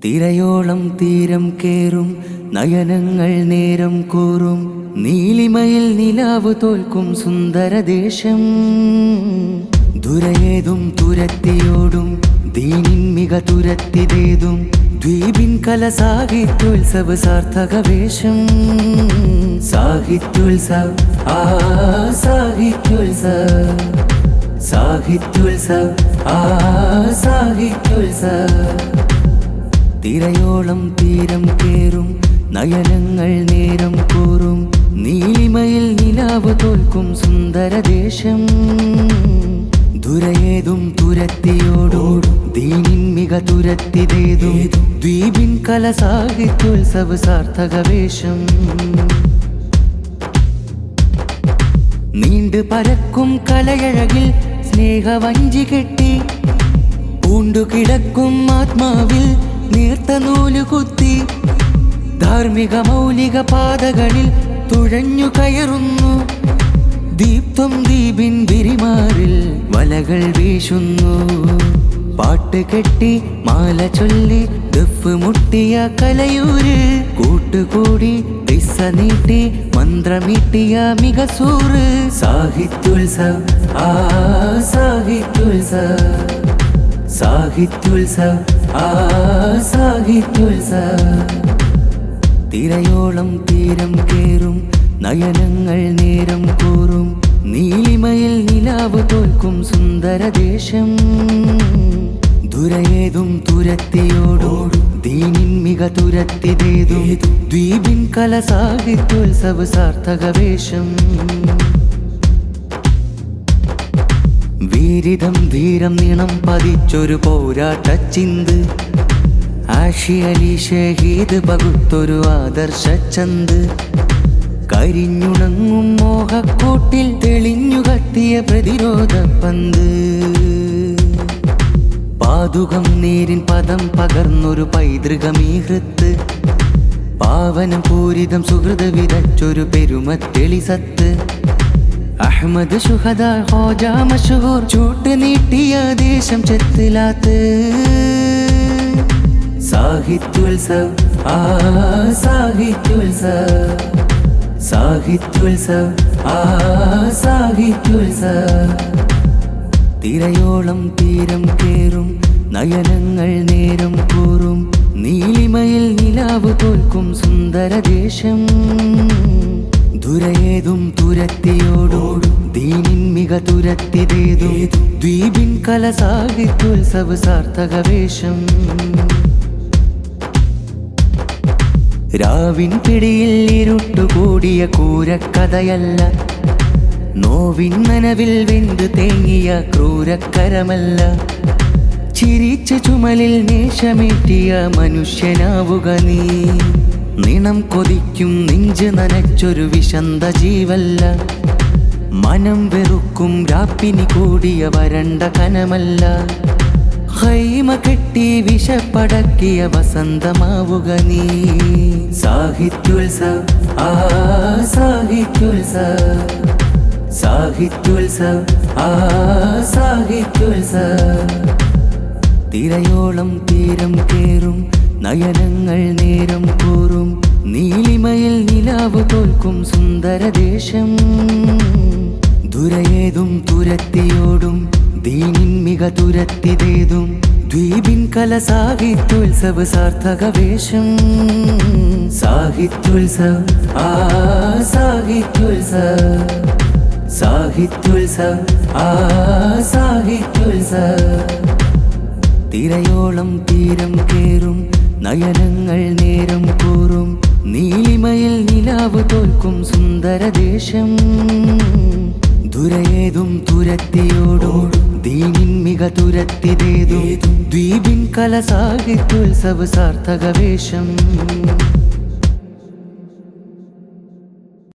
തിരയോളം തീരം കേറും നയനങ്ങൾ നേരം കൂറും നീലിമയിൽ നിലാവ് തോൽക്കും സുന്ദരദേശം. ദുരയേതും തുരത്തിയോടും ദീനിൻ മിക തുരത്തിതേതും ദ്വീപിൻ കല സാഹിത്യോത്സവ സാർത്ഥകവേഷം. സാഹിത്യോത്സവ് ആ സാഹിത്യോത്സവ്, സാഹിത്യോത്സവ് ആ സാഹിത്യോത്സവ്. തിരയോളം തീരം കേറും നയനങ്ങൾ നേരം കൂറും നീലിമയിൽ നിലാവ് തോൽക്കും സുന്ദരദേശം. ദുരയേതും തുരത്തിയോടോടും ദീനിൻ മിക തുരത്തിതേതും ദ്വീപിൻ കല സാഹിത്യോത്സവ സാർത്ഥകവേഷം. നീണ്ടു പരക്കും കലയഴകിൽ സ്നേഹവഞ്ചി കെട്ടി പൂണ്ടുകിടക്കും ആത്മാവിൽ നീർത്ത നൂല് കുത്തി ധാർമ്മിക മൗലിക പാതകളിൽ തുഴഞ്ഞു കയറുന്നു. ദീപ്തം ദ്വീപിൻ വിരിമാറിൽ വലകൾ വീശുന്നു. പാട്ട് കെട്ടി മാല ചൊല്ലി ദഫ് മുട്ടിയ കലയൂര് കൂട്ടുകൂടി ദിസ നീട്ടി മന്ത്രമീട്ടിയ മികസൂറ്. സാഹിത്യോത്സവ് ആ സാഹിത്യോത്സവ്, സാഹിത്യോത്സവ് ആ സാഹിത്യോത്സവ്. തിരയോളം തീരം കേറും നയനങ്ങൾ നേരം കൂറും നീലിമയിൽ നിലാവ് തോൽക്കും സുന്ദരദേശം. ദുരയേതും തുരത്തിയോടോടും ദീനിൻ മിക തുരത്തിതേതും ദ്വീപിൻ കല സാഹിത്യോത്സവ സാർത്ഥകവേഷം. വീരിതം ധീരം നീണം പതിച്ചൊരു പോരാട്ടച്ചിന്ത് ആഷി അലി ഷഹീദ് പകുത്തൊരു ആദർശ ചന്ത്. കരിഞ്ഞുണങ്ങും മോഹക്കൂട്ടിൽ തെളിഞ്ഞു കത്തിയ പ്രതിരോധ പന്ത്. പാതുകം നേരിൻ പദം പകർന്നൊരു പൈതൃകമീ ഹൃത്ത്. പാവനം പൂരിതം സുഹൃത വിതച്ചൊരു പെരുമത്തെളി സത്ത്. അഹ്മദ് ശുഹദ ഹോജ മശഹൂർ ചൂട്ട് നീട്ടിയ ദേശം ചെത്തിലാത്ത്. സാഹിത്യോത്സവ് ആ സാഹിത്യോത്സവ്, സാഹിത്യോത്സവ് ആ സാഹിത്യോത്സവ്. തിരയോളം തീരം കേറും നയനങ്ങൾ നേരം കൂറും നീലിമയിൽ നിലാവ് തോൽക്കും സുന്ദരദേശം. ദുരയേതും തുരത്തിയോടോടും ദീനിൻ മിക തുരത്തിതേതും ദ്വീപിൻ കല സാഹിത്യോത്സവ സാർത്ഥകവേഷം. രാവിൻ പിടിയിൽ ഇരുട്ടുകൂടിയ കൂരക്കഥയല്ല, നോവിൻ നനവിൽ വെന്ത് തേങ്ങിയ ക്രൂരക്കരമല്ല. ചിരിച്ച ചുമലിൽ നേശമേറ്റിയ മനുഷ്യനാവുക നീ. നിണം കൊതിക്കും നെഞ്ച് നനച്ചൊരു വിശന്ത ജീവല്ല. മനം വെറുക്കും രാപ്പിനി കൂടിയ വരണ്ട കനമല്ല. ഹൈമ കെട്ടി വിഷപ്പടക്കിയ വസന്തമാവുക നീ. സാഹിത്യോത്സവ് ആ സാഹിത്യോത്സവ്, സാഹിത്യോത്സവ് ആ സാഹിത്യോത്സവ്. തിരയോളം തീരം കേറും നയനങ്ങൾ നേരം കൂറും നീലിമയിൽ നിലാവ് തോൽക്കും സുന്ദരദേശം. ദുരയേതും തുരത്തിയോടും ദീനിൻ മിക തുരത്തിതേതും ദ്വീപിൻ കല സാഹിത്യോത്സവ സാർത്ഥകവേഷം. സാഹിത്യോത്സവ് ആ സാഹിത്യോത്സവ്, സാഹിത്യോത്സവ് ആ സാഹിത്യോത്സവ്. തിരയോളം തീരം കേറും നയനങ്ങൾ നേരം കൂറും നീലിമയിൽ നിലാവ് തോൽക്കും സുന്ദരദേശം. ദുരയേതും തുരത്തിയോടോടും ദീനിൻ മിക തുരത്തിതേതും ദ്വീപിൻ കല സാഹിത്യോത്സവ സാർത്ഥകവേഷം.